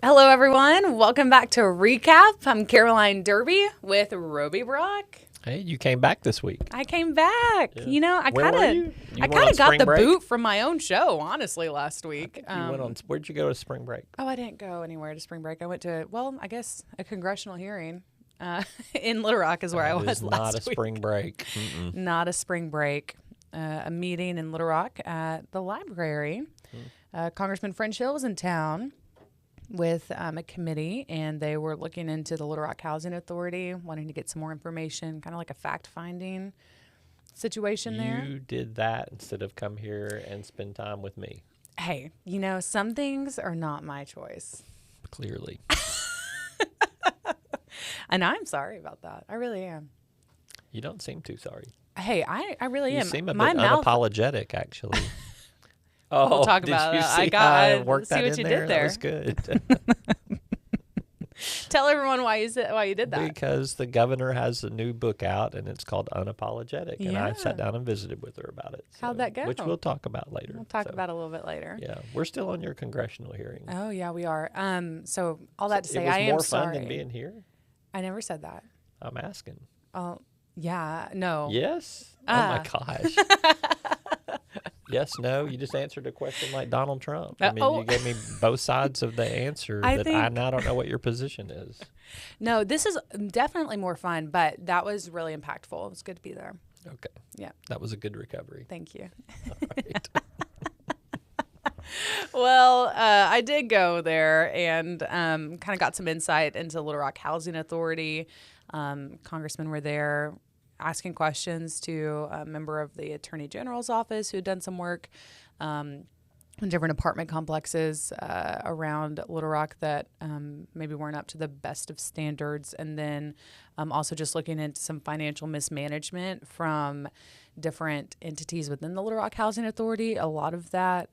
Hello, everyone. Welcome back to ReCAP. I'm Caroline Derby with Roby Brock. Hey, you came back this week. I came back. Yeah. You know, I Where were kind you? You of went on got spring the break? boot from my own show, honestly, last week. You went on. Where'd you go to spring break? Oh, I didn't go anywhere to spring break. I went to, well, I guess a congressional hearing in Little Rock is where I was last week. Not a spring break. Mm-mm. Not a spring break. A meeting in Little Rock at the library. Congressman French Hill was in town with a committee, and they were looking into the Little Rock Housing Authority, wanting to get some more information, kind of like a fact-finding situation there. You did that instead of come here and spend time with me. Hey, you know, some things are not my choice. Clearly. And I'm sorry about that. I really am. You don't seem too sorry. Hey, I really You am. seem a My bit mouth. unapologetic, actually. We'll talk did about you it. See I how worked see that what in you there? did there. That was good. Tell everyone why you did that. Because the governor has a new book out, and it's called Unapologetic. And I Yeah. sat down and visited with her about it. How'd that go? Which we'll talk about later. We'll talk about it a little bit later. Yeah, we're still on your congressional hearing. Oh yeah, we are. So all that to say, it was I am more sorry. fun than being here. I never said that. I'm asking. Oh yeah, no. Yes. Oh my gosh. Yes, no. You just answered a question like Donald Trump. I mean, you gave me both sides of the answer I now don't know what your position is. No, this is definitely more fun, but that was really impactful. It was good to be there. Okay. Yeah. That was a good recovery. Thank you. All right. Well, I did go there and kind of got some insight into Little Rock Housing Authority. Congressmen were there asking questions to a member of the Attorney General's office who had done some work in different apartment complexes around Little Rock that maybe weren't up to the best of standards. And then also just looking into some financial mismanagement from different entities within the Little Rock Housing Authority. A lot of that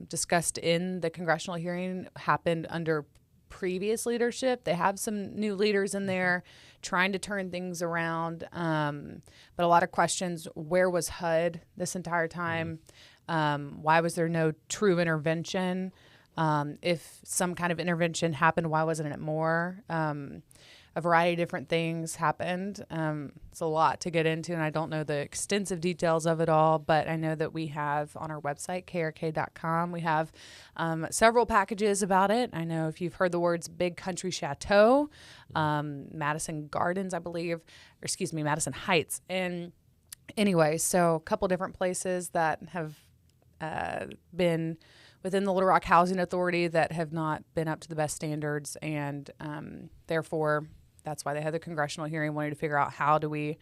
discussed in the congressional hearing happened under previous leadership. They have some new leaders in there trying to turn things around. But a lot of questions: where was HUD this entire time? Why was there no true intervention? If some kind of intervention happened, why wasn't it more? A variety of different things happened. It's a lot to get into, and I don't know the extensive details of it all, but I know that we have on our website, KARK.com, we have several packages about it. I know if you've heard the words Big Country Chateau, Madison Gardens, I believe, or excuse me, Madison Heights. And anyway, so a couple different places that have been within the Little Rock Housing Authority that have not been up to the best standards, and therefore that's why they had the congressional hearing, wanting to figure out how do we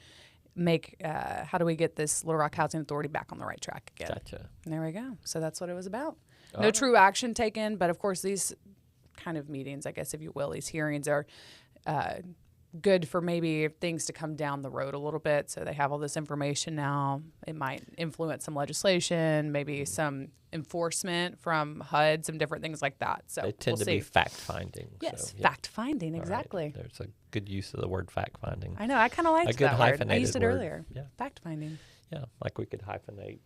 get this Little Rock Housing Authority back on the right track again. Gotcha. And there we go. So that's what it was about. All No right. true action taken, but of course these kind of meetings, I guess if you will, these hearings are good for maybe things to come down the road a little bit. So they have all this information now. It might influence some legislation, maybe some enforcement from HUD, some different things like that. So They tend we'll to see. be fact-finding. Yes, so, yeah. fact-finding, All right. exactly. There's a good use of the word fact-finding. I know, I kind of liked A good that word. I hyphenated used it word. earlier. Yeah. Fact-finding. Yeah, like we could hyphenate,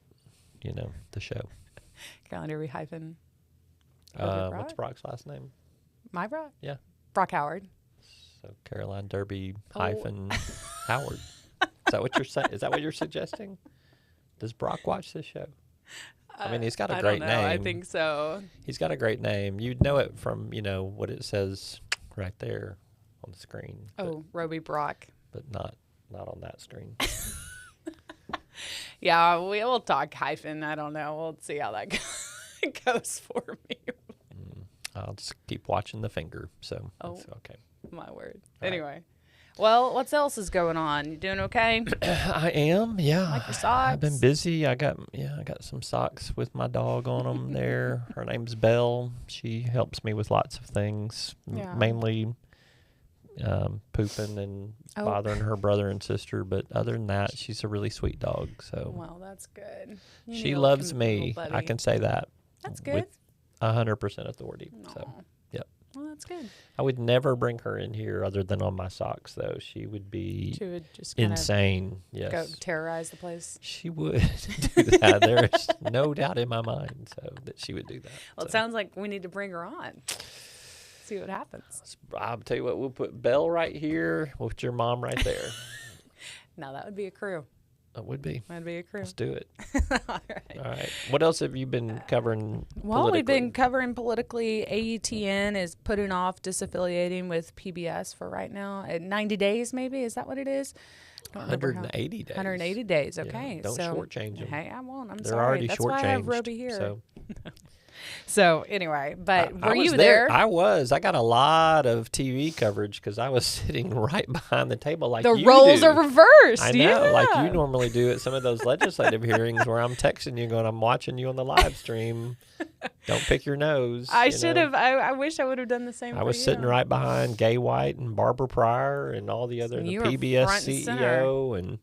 the show. Calendar we hyphen. Brock? What's Brock's last name? My Brock? Yeah. Brock Howard. So Caroline Derby Oh. hyphen Howard. Is that what you're saying? Is that what you're suggesting? Does Brock watch this show? I mean, he's got a great I don't know. name. I think so. He's got a great name. You'd know it from, what it says right there on the screen. Oh, Roby Brock. But not on that screen. Yeah, we'll talk hyphen. I don't know. We'll see how that goes for me. I'll just keep watching the finger. So that's okay. My word. All Anyway. Well, what else is going on? You doing okay? I am, yeah. Like your socks? I've been busy. I got some socks with my dog on them there. Her name's Belle. She helps me with lots of things, Yeah. mainly pooping and bothering her brother and sister. But other than that, she's a really sweet dog. So Well, that's good. You she need a loves little me. buddy. I can say that. That's good. With 100% authority. So, Aw. yep. Well, that's good. I would never bring her in here other than on my socks, though. She would be She would just kind of insane. Yes. go terrorize the place. She would do that. There's no doubt in my mind that she would do that. Well, it So, sounds like we need to bring her on. See see what happens. I'll tell you what, we'll put Belle right here with your mom right there. Now that would be a crew. It would be. That'd be a crew. Let's do it. All right. All right. What else have you been covering Well, we've been covering politically. AETN is putting off disaffiliating with PBS for right now. At 90 days, maybe? Is that what it is? 180 days. 180 days. Okay. Yeah, don't shortchange them. Hey, I won't. I'm They're sorry. already That's why I have shortchanged, Roby here. So. So anyway, but were you there? I was. I got a lot of TV coverage because I was sitting right behind the table like you do. The roles are reversed. I know, like you normally do at some of those legislative hearings where I'm texting you going, I'm watching you on the live stream. Don't pick your nose. I should have. I wish I would have done the same. I was sitting right behind Gay White and Barbara Pryor and all the other, the PBS CEO and.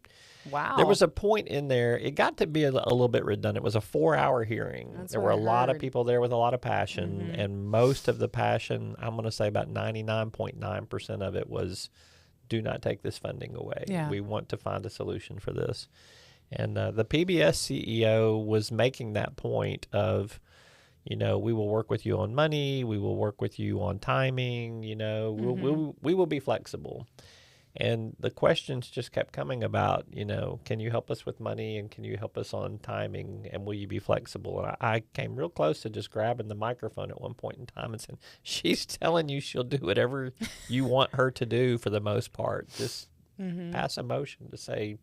Wow. There was a point in there, it got to be a little bit redundant. It was a 4-hour hearing. There were a lot of people there with a lot of passion, and most of the passion, I'm going to say about 99.9% of it was, do not take this funding away. Yeah. We want to find a solution for this. And the PBS CEO was making that point of, we will work with you on money, we will work with you on timing, we will be flexible. And the questions just kept coming about, can you help us with money and can you help us on timing and will you be flexible? And I came real close to just grabbing the microphone at one point in time and saying, she's telling you she'll do whatever you want her to do for the most part. Just pass a motion to say,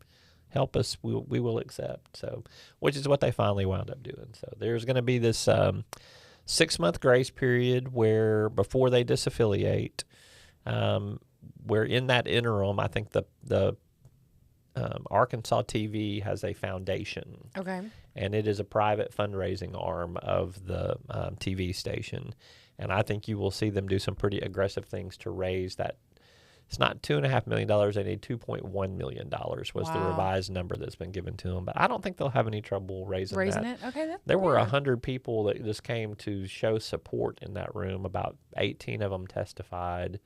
help us, we will accept. So, which is what they finally wound up doing. So there's going to be this 6-month grace period where before they disaffiliate, where in that interim, I think the Arkansas TV has a foundation. Okay. And it is a private fundraising arm of the TV station. And I think you will see them do some pretty aggressive things to raise that. It's not $2.5 million. They need $2.1 million was the revised number that's been given to them. But I don't think they'll have any trouble raising that. It? Okay. There were 100 people that just came to show support in that room. About 18 of them testified.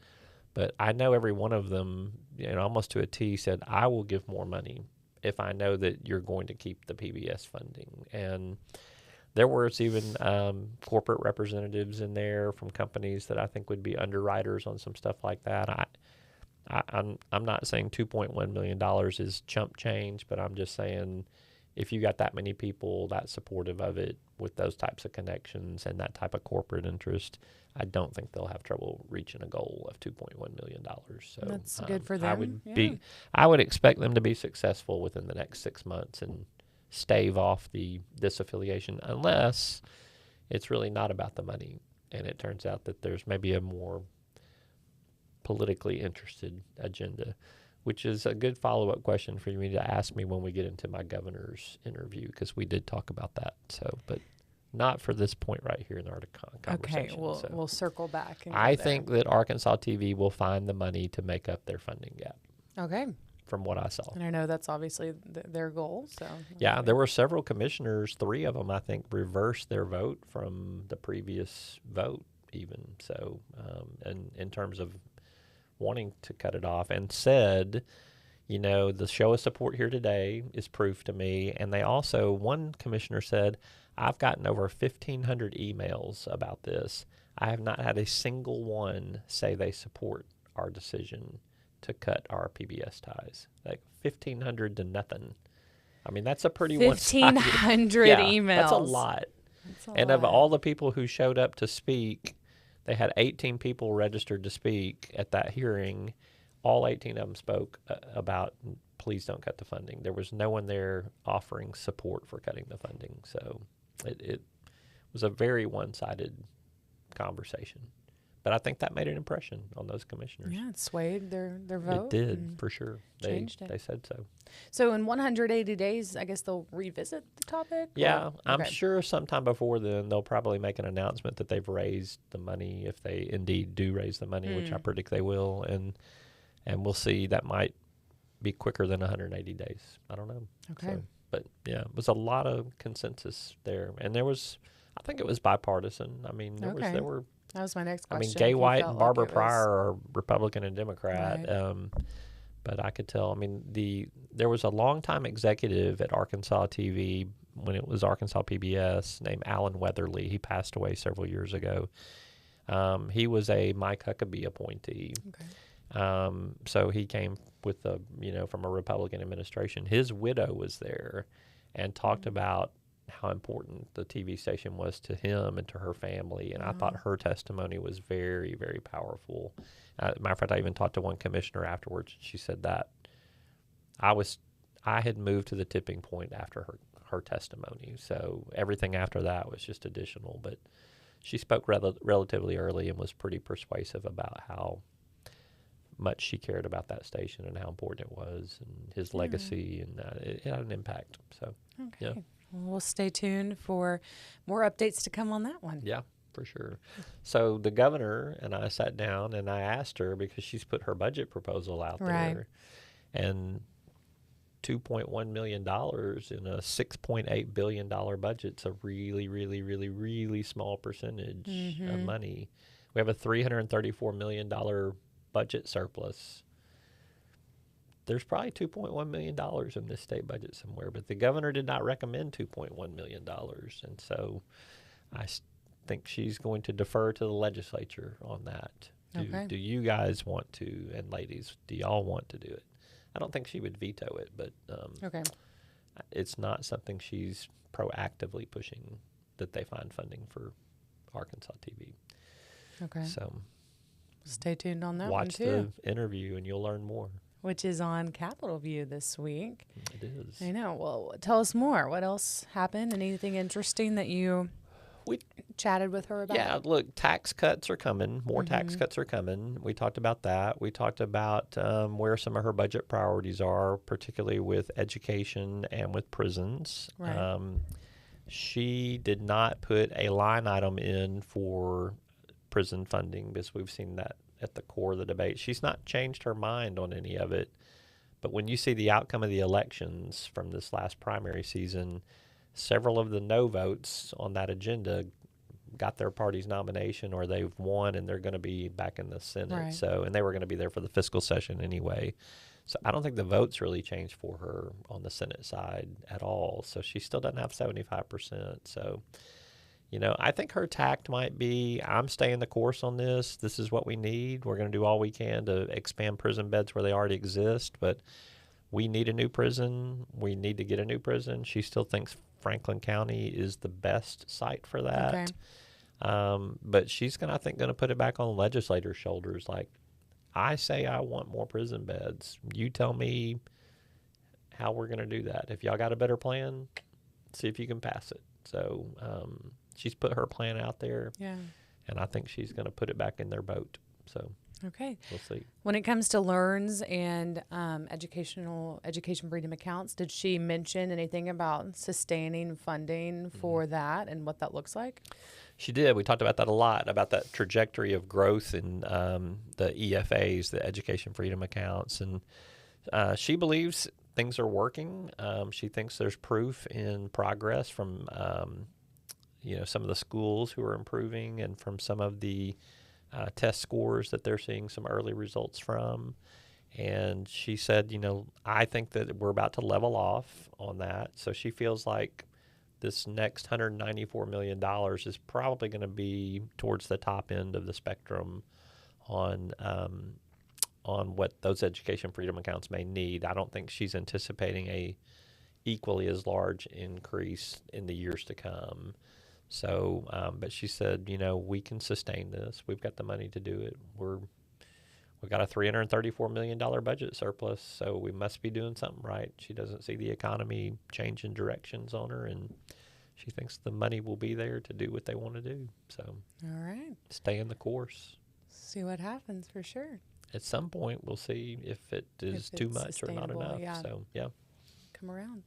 But I know every one of them, almost to a T, said, I will give more money if I know that you're going to keep the PBS funding. And there was even corporate representatives in there from companies that I think would be underwriters on some stuff like that. I'm not saying $2.1 million is chump change, but I'm just saying if you got that many people that supportive of it with those types of connections and that type of corporate interest, I don't think they'll have trouble reaching a goal of $2.1 million. So that's good for them. I would expect them to be successful within the next 6 months and stave off the disaffiliation, unless it's really not about the money and it turns out that there's maybe a more politically interested agenda, which is a good follow-up question for me to ask me when we get into my governor's interview, because we did talk about that. So, but not for this point right here in our conversation. Okay, we'll circle back. I think that Arkansas TV will find the money to make up their funding gap. Okay. From what I saw. And I know that's obviously their goal. So yeah, there were several commissioners, 3 of them, I think, reversed their vote from the previous vote even. So, and in terms of wanting to cut it off, and said, the show of support here today is proof to me. And they also, one commissioner said, I've gotten over 1,500 emails about this. I have not had a single one say they support our decision to cut our PBS ties. Like 1,500 to nothing. I mean, that's a pretty 1,500 emails. That's a lot. Of all the people who showed up to speak, they had 18 people registered to speak at that hearing. All 18 of them spoke about, please don't cut the funding. There was no one there offering support for cutting the funding. So it was a very one-sided conversation. But I think that made an impression on those commissioners. Yeah, it swayed their vote. It did, for sure. Changed it. They said so. So in 180 days, I guess they'll revisit the topic? Yeah, I'm sure sometime before then they'll probably make an announcement that they've raised the money, if they indeed do raise the money, which I predict they will. And we'll see. That might be quicker than 180 days. I don't know. Okay. So, but, yeah, it was a lot of consensus there. And there was, I think it was bipartisan. I mean, there were... That was my next question. I mean, Gay White and Barbara Pryor are Republican and Democrat, right. But I could tell. I mean, there was a longtime executive at Arkansas TV when it was Arkansas PBS named Alan Weatherly. He passed away several years ago. He was a Mike Huckabee appointee. Okay. So he came with from a Republican administration. His widow was there and talked about how important the TV station was to him and to her family. And I thought her testimony was very, very powerful. Matter of fact, I even talked to one commissioner afterwards. She said that I had moved to the tipping point after her testimony. So everything after that was just additional. But she spoke relatively early and was pretty persuasive about how much she cared about that station and how important it was and his legacy, and it had an impact. So, okay. Yeah. Well, we'll stay tuned for more updates to come on that one. Yeah, for sure. So the governor and I sat down and I asked her, because she's put her budget proposal out there, and $2.1 million in a $6.8 billion budget's a really, really, really, really small percentage of money. We have a $334 million budget surplus. There's probably $2.1 million in this state budget somewhere, but the governor did not recommend $2.1 million. And so I think she's going to defer to the legislature on that. Do you guys want to, and ladies, do y'all want to do it? I don't think she would veto it, but it's not something she's proactively pushing, that they find funding for Arkansas TV. Okay. So stay tuned on that one, watch the interview and you'll learn more. Which is on Capitol View this week. It is. I know. Well, tell us more. What else happened? Anything interesting that you chatted with her about? Yeah, look, tax cuts are coming. More tax cuts are coming. We talked about that. We talked about where some of her budget priorities are, particularly with education and with prisons. Right. She did not put a line item in for prison funding, because we've seen that at the core of the debate. She's not changed her mind on any of it. But when you see the outcome of the elections from this last primary season, several of the no votes on that agenda got their party's nomination, or they've won and they're going to be back in the Senate. Right. So, and they were going to be there for the fiscal session anyway. So I don't think the votes really changed for her on the Senate side at all. So she still doesn't have 75%. So, I think her tact might be, I'm staying the course on this. This is what we need. We're going to do all we can to expand prison beds where they already exist, but we need a new prison. We need to get a new prison. She still thinks Franklin County is the best site for that. Okay. But she's going to put it back on legislators' shoulders. Like, I say I want more prison beds. You tell me how we're going to do that. If y'all got a better plan, see if you can pass it. So she's put her plan out there. Yeah. And I think she's going to put it back in their boat. So okay. We'll see. When it comes to LEARNs and education freedom accounts, did she mention anything about sustaining funding for that and what that looks like? She did. We talked about that a lot, about that trajectory of growth in the EFAs, the education freedom accounts. And she believes things are working. She thinks there's proof in progress from, some of the schools who are improving, and from some of the test scores that they're seeing some early results from. And she said, I think that we're about to level off on that. So she feels like this next $194 million is probably going to be towards the top end of the spectrum on what those education freedom accounts may need. I don't think she's anticipating a equally as large increase in the years to come. So, but she said, we can sustain this. We've got the money to do it. We've got a $334 million budget surplus, so we must be doing something right. She doesn't see the economy changing directions on her, and she thinks the money will be there to do what they want to do. So, all right, stay in the course. See what happens for sure. At some point, we'll see if it is too much or not enough. Yeah. So, yeah. Come around.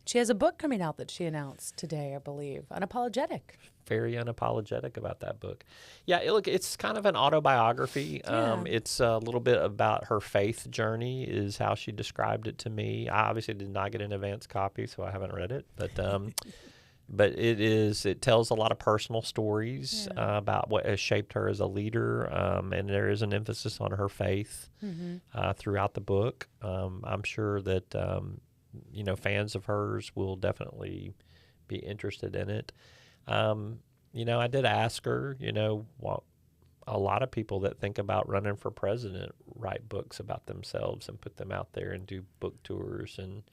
She has a book coming out that she announced today, I believe. Unapologetic. Very unapologetic about that book. Yeah, it's kind of an autobiography. Yeah. It's a little bit about her faith journey, is how she described it to me. I obviously did not get an advance copy, so I haven't read it. But but it tells a lot of personal stories about what has shaped her as a leader, and there is an emphasis on her faith throughout the book. I'm sure that fans of hers will definitely be interested in it. I did ask her, a lot of people that think about running for president write books about themselves and put them out there and do book tours. And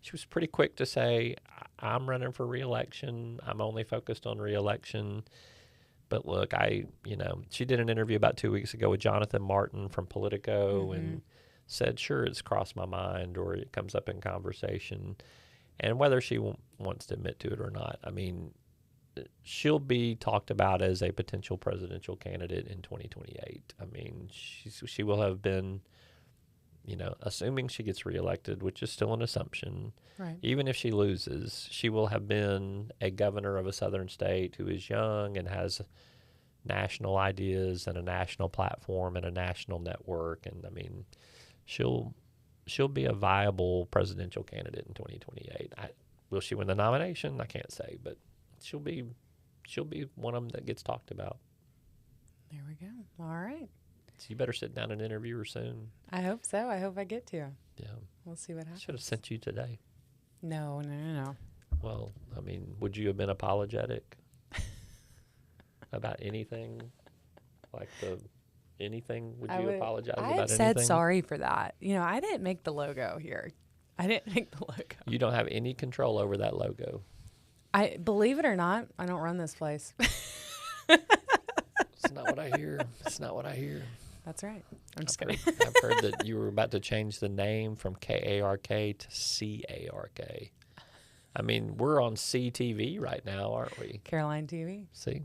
she was pretty quick to say, I'm running for re-election. I'm only focused on re-election. But look, she did an interview about 2 weeks ago with Jonathan Martin from Politico and said, sure, it's crossed my mind, or it comes up in conversation. And whether she wants to admit to it or not, I mean, she'll be talked about as a potential presidential candidate in 2028. I mean, she will have been, assuming she gets reelected, which is still an assumption. Right. Even if she loses, she will have been a governor of a southern state who is young and has national ideas and a national platform and a national network. And I mean, she'll be a viable presidential candidate in 2028. Will she win the nomination? I can't say, but she'll be one of them that gets talked about. There we go. All right. So you better sit down and interview her soon. I hope so. I hope I get to. Yeah. We'll see what happens. Should have sent you today. No. Well, I mean, would you have been apologetic about anything? Anything? Would you apologize about anything? I said sorry for that. I didn't make the logo here. I didn't make the logo. You don't have any control over that logo. I believe it or not, I don't run this place. It's not what I hear. It's not what I hear. That's right. I'm just kidding. I've heard that you were about to change the name from KARK to CARK. I mean, we're on CTV right now, aren't we? Caroline TV. See?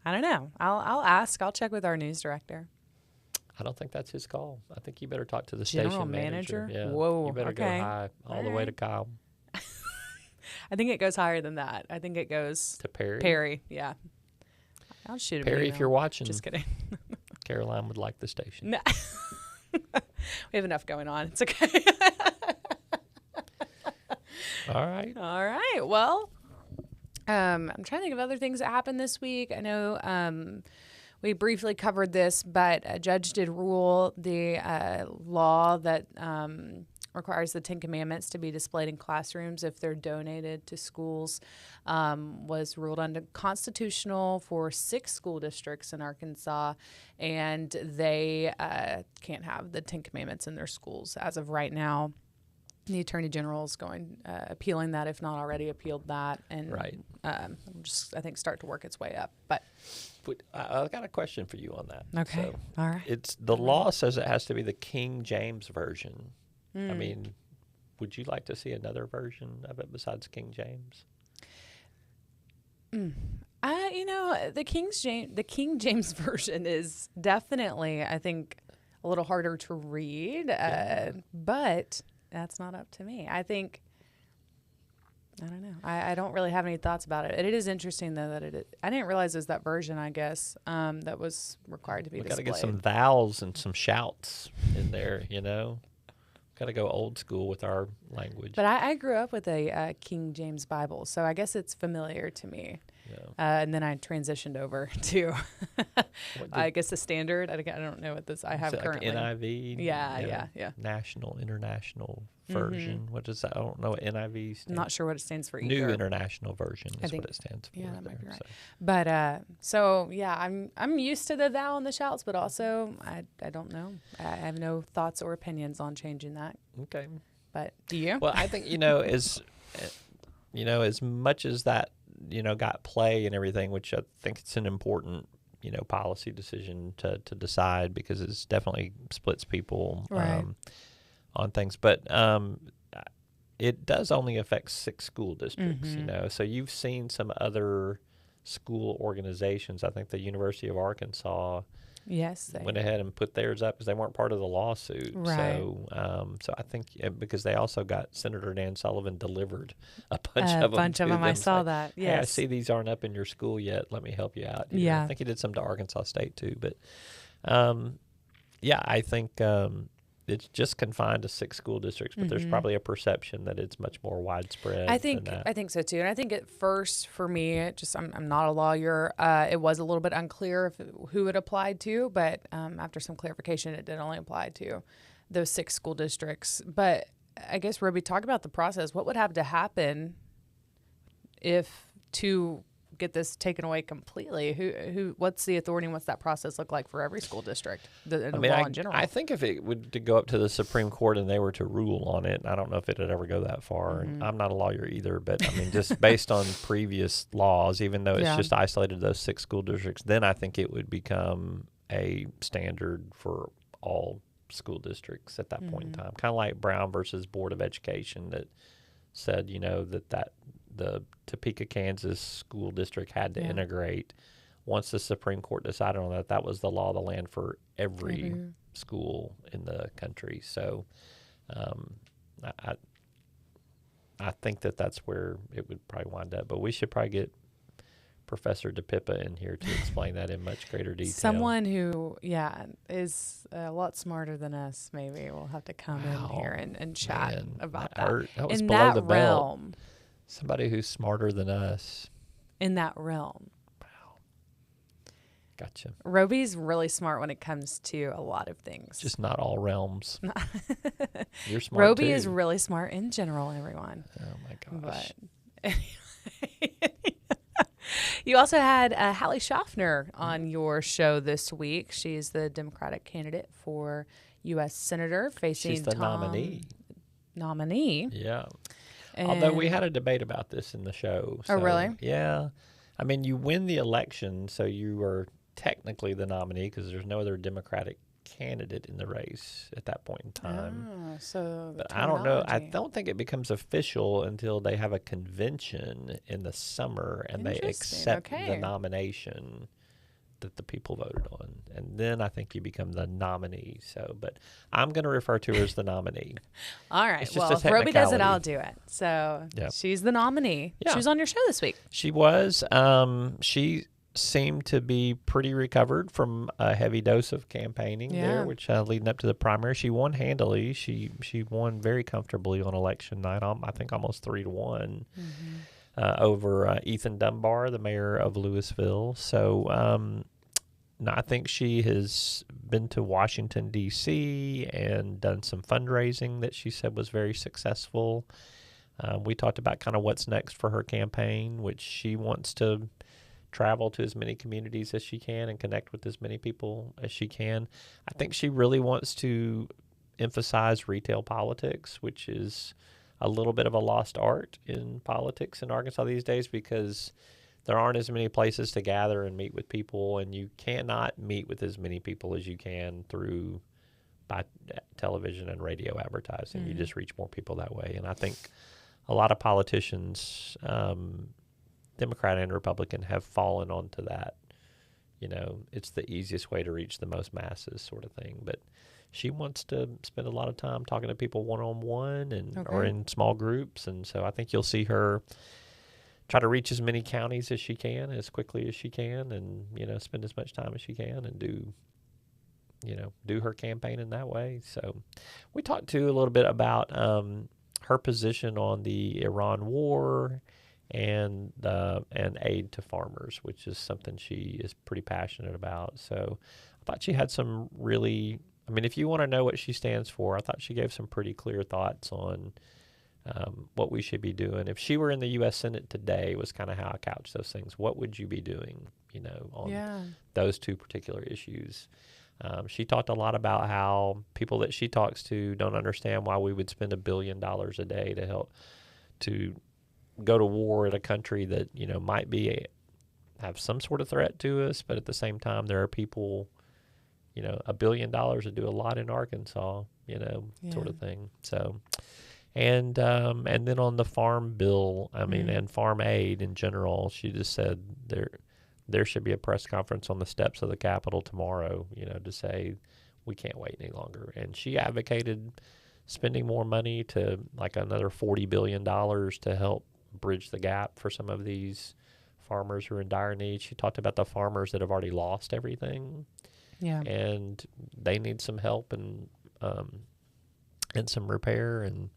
I don't know. I'll ask. I'll check with our news director. I don't think that's his call. I think you better talk to the General station manager. Yeah. Whoa. You better go high all the way to Kyle. I think it goes higher than that. I think it goes to Perry. Perry, yeah. I'll shoot him. Perry, if you're watching. Just kidding. Caroline would like the station. No. We have enough going on. It's okay. All right. All right. Well, I'm trying to think of other things that happened this week. I know we briefly covered this, but a judge did rule the law that requires the 10 Commandments to be displayed in classrooms if they're donated to schools was ruled unconstitutional for 6 school districts in Arkansas, and they can't have the 10 Commandments in their schools as of right now. The Attorney General is appealing that, if not already appealed that, and right. I think start to work its way up. But I've got a question for you on that. Okay, So all right. It's the law says it has to be the King James version. I mean, would you like to see another version of it besides King James? The King James version is definitely, I think, a little harder to read, but that's not up to me. I don't know. I don't really have any thoughts about it. It is interesting, though, that I didn't realize it was that version, I guess, that was required to be displayed. Got to get some vowels and some shouts in there, Got to go old school with our language. But I grew up with a King James Bible, so I guess it's familiar to me. Yeah. And then I transitioned over to, I guess, the standard. I don't know what this I have currently. Like NIV? Yeah. National, International Version. What is that? I don't know what NIV stands for. I'm not sure what it stands for either. New International Version is what it stands for. Yeah, that might be right. So. But, I'm used to the thou and the shouts, but also I don't know. I have no thoughts or opinions on changing that. Okay. But do you? Well, I think, as much as that, got play and everything, which I think it's an important, policy decision to decide, because it's definitely splits people on things. But it does only affect 6 school districts, So you've seen some other school organizations. I think the University of Arkansas went ahead and put theirs up because they weren't part of the lawsuit. Right. So I think because they also got Senator Dan Sullivan delivered a bunch of them. A bunch of them. I saw that. Yes. Hey, I see these aren't up in your school yet. Let me help you out. I think he did some to Arkansas State too. But I think it's just confined to 6 school districts, but there's probably a perception that it's much more widespread. I think so too, and I think at first for me, I'm not a lawyer. It was a little bit unclear who it applied to, but after some clarification, it did only apply to those 6 school districts. But I guess, Roby, talk about the process. What would have to happen if to get this taken away completely? What's the authority and what's that process look like for every school district? The law in general. I think if it would to go up to the Supreme Court and they were to rule on it, I don't know if it would ever go that far. And I'm not a lawyer either, but I mean, just based on previous laws, even though it's just isolated to those 6 school districts, then I think it would become a standard for all school districts at that point in time. Kind of like Brown versus Board of Education that said, that the Topeka, Kansas school district had to integrate. Once the Supreme Court decided on that, that was the law of the land for every school in the country. So I think that's where it would probably wind up. But we should probably get Professor DePippa in here to explain that in much greater detail. Someone who, is a lot smarter than us, maybe will have to come in here and chat about that. That was in below that the belt. realm. Somebody who's smarter than us. In that realm. Wow. Gotcha. Roby's really smart when it comes to a lot of things. Just not all realms. You're smart Roby too. is really smart in general, everyone. Oh my gosh. But anyway. You also had Hallie Schaffner on your show this week. She's the Democratic candidate for U.S. Senator facing She's the nominee. Yeah. And although we had a debate about this in the show. So, oh, really? Yeah. I mean, you win the election, so you are technically the nominee because there's no other Democratic candidate in the race at that point in time. But I don't know. I don't think it becomes official until they have a convention in the summer and they accept the nomination that the people voted on. And then I think you become the nominee. So, but I'm going to refer to her as the nominee. All right. Well, if Roby does it, I'll do it. So she's the nominee. Yeah. She was on your show this week. She was. She seemed to be pretty recovered from a heavy dose of campaigning there, which leading up to the primary. She won handily. She won very comfortably on election night. I think almost 3-1 over Ethan Dunbar, the mayor of Louisville. So I think she has been to Washington, D.C. and done some fundraising that she said was very successful. We talked about kind of what's next for her campaign, which she wants to travel to as many communities as she can and connect with as many people as she can. I think she really wants to emphasize retail politics, which is a little bit of a lost art in politics in Arkansas these days because there aren't as many places to gather and meet with people, and you cannot meet with as many people as you can by television and radio advertising. You just reach more people that way. And I think a lot of politicians, Democrat and Republican, have fallen onto that. It's the easiest way to reach the most masses sort of thing. But she wants to spend a lot of time talking to people one-on-one and or in small groups. And so I think you'll see her try to reach as many counties as she can, as quickly as she can, and, spend as much time as she can and do her campaign in that way. So we talked, too, a little bit about her position on the Iran war and aid to farmers, which is something she is pretty passionate about. So I thought she had some really, if you want to know what she stands for, I thought she gave some pretty clear thoughts on what we should be doing. If she were in the U.S. Senate today, was kind of how I couched those things. What would you be doing, on those two particular issues? She talked a lot about how people that she talks to don't understand why we would spend $1 billion a day to help to go to war in a country that, might have some sort of threat to us, but at the same time, there are people, $1 billion would do a lot in Arkansas, sort of thing. So, and then on the farm bill, and farm aid in general, she just said there should be a press conference on the steps of the Capitol tomorrow, to say we can't wait any longer. And she advocated spending more money to like another $40 billion to help bridge the gap for some of these farmers who are in dire need. She talked about the farmers that have already lost everything. Yeah. And they need some help and some repair and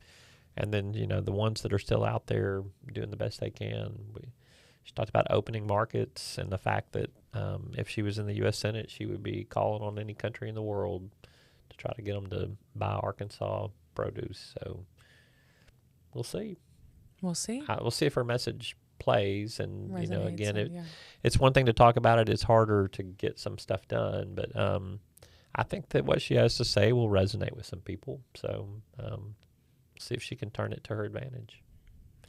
then, the ones that are still out there doing the best they can. She talked about opening markets and the fact that if she was in the U.S. Senate, she would be calling on any country in the world to try to get them to buy Arkansas produce. So we'll see. We'll see. We'll see if her message plays. And, you know, Resonates again, and, it's one thing to talk about it. It's harder to get some stuff done. But I think that what she has to say will resonate with some people. So see if she can turn it to her advantage.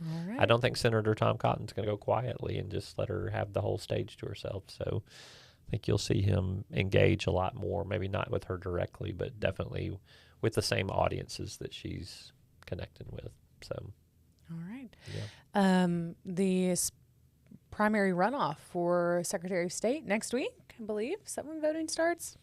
All right. I don't think Senator Tom Cotton's going to go quietly and just let her have the whole stage to herself. So I think you'll see him engage a lot more, maybe not with her directly, but definitely with the same audiences that she's connecting with. So, All right. yeah. The primary runoff for Secretary of State next week, I believe. Is that when voting starts?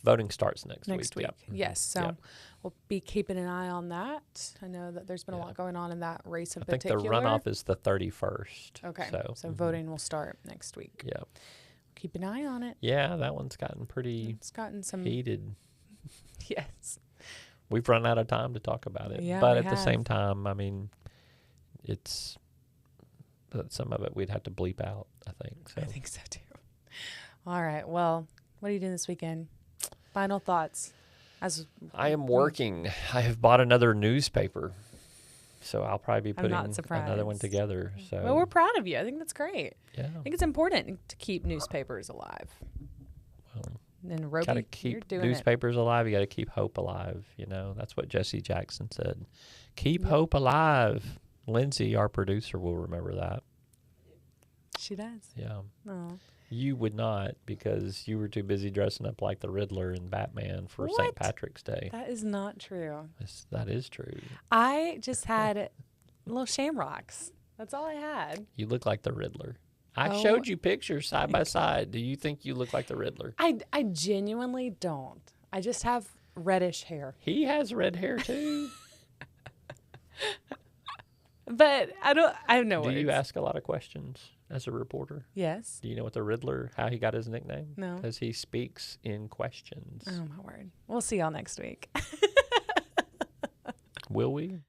Voting starts next week. Yep. Yes. So Yep. we'll be keeping an eye on that. I know that there's been a lot going on in that race in I think particular. the runoff is the 31st. Okay. So mhm. voting will start next week. Yeah. Keep an eye on it. Yeah, that one's gotten pretty It's gotten some heated. Yes. We've run out of time to talk about it. Yeah, but we at the have. same time, I mean, some of it we'd have to bleep out, I think. So. I think so too. All right. Well, what are you doing this weekend? Final thoughts. I am working. I have bought another newspaper, so I'll probably be I'm putting not surprised. another one together. So Well, we're proud of you. I think that's great. yeah, I think it's important to keep newspapers alive. well, And Roby, got to you're keep doing newspapers alive. You got to keep hope alive. You know, that's what Jesse Jackson said. Keep Yep. hope alive. Lindsay, our producer, will remember that. it. She does. Yeah. Oh. You would not, because you were too busy dressing up like the Riddler and Batman for What? St. Patrick's Day. That is not true. That is true. I just had little shamrocks. That's all I had. You look like the Riddler. I Oh. showed you pictures side by side. Do you think you look like the Riddler? I genuinely don't. I just have reddish hair. He has red hair too. But I don't know. Do you ask a lot of questions as a reporter? Yes. Do you know what the Riddler, how he got his nickname? No. Because he speaks in questions. Oh, my word. We'll see y'all next week. Will we?